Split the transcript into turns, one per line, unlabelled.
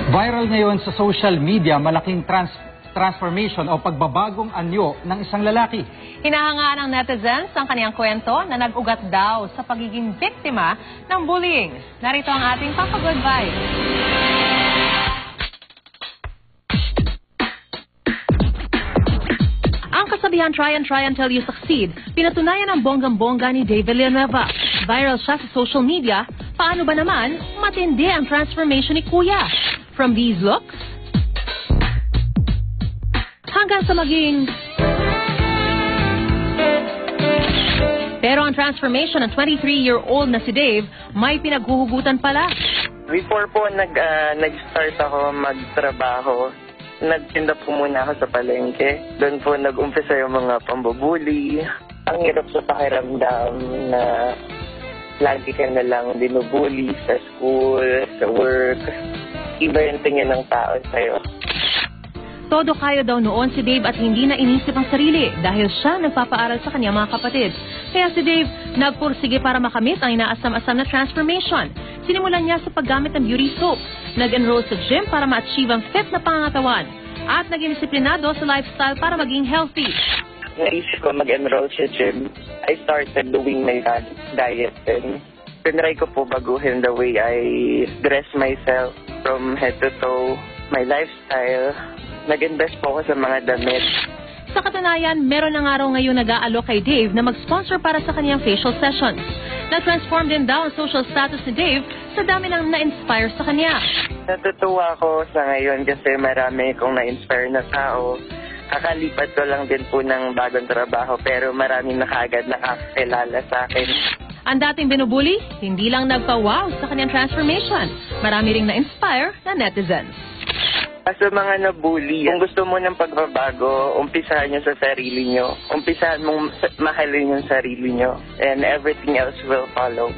Viral ngayon sa social media, malaking transformation o pagbabagong anyo ng isang lalaki.
Hinahangaan ng netizens ang kaniyang kwento na nag-ugat daw sa pagiging biktima ng bullying. Narito ang ating Papa-Good Vibes. Ang kasabihan try until you succeed, pinatunayan ng bonggang-bongga ni Dave Villanueva. Viral siya sa social media. Paano ba naman matindi ang transformation ni Kuya? From these looks hanggang sa maging... Pero ang transformation ng 23-year-old na si Dave may pinaghuhugutan pala.
Before po nag-start ako magtrabaho, nagtinda po muna ako sa palengke. Doon po nag-umpisa yung mga pambubuli. Ang hirap sa pakiramdam na lagi ka na lang binubuli sa school, sa work. Iba yung tingin ng tao sa'yo.
Todo kaya daw noon si Dave at hindi na inisip ang sarili dahil siya nagpapaaral sa kanyang mga kapatid. Kaya si Dave nagpursige para makamit ang inaasam-asam na transformation. Sinimulan niya sa paggamit ng beauty soap. Nag-enroll sa gym para ma-achieve ang fit na pangangatawan. At naging disiplinado sa lifestyle para maging healthy.
Naisip ko mag-enroll sa gym. I started doing my diet then. Tinry ko po baguhin the way I dress myself from head to toe, my lifestyle. Nag-invest po ako sa mga damit.
Sa katunayan, meron na nga raw ngayon nag-aalok kay Dave na mag-sponsor para sa kanyang facial sessions. Nag-transform din daw ang social status ni Dave sa dami ng na-inspire sa kanya.
Natutuwa ako sa ngayon kasi marami kong na-inspire na tao. Kakalipat ko lang din po ng bagong trabaho pero marami na kaagad nakakilala sa akin.
Ang dating binubuli, hindi lang nagpa-wow sa kanyang transformation. Marami ring na-inspire na netizens.
Sa mga nabully, kung gusto mo ng pagbabago, umpisahan nyo sa sarili nyo. Umpisahan mong mahalin yung sarili nyo. And everything else will follow.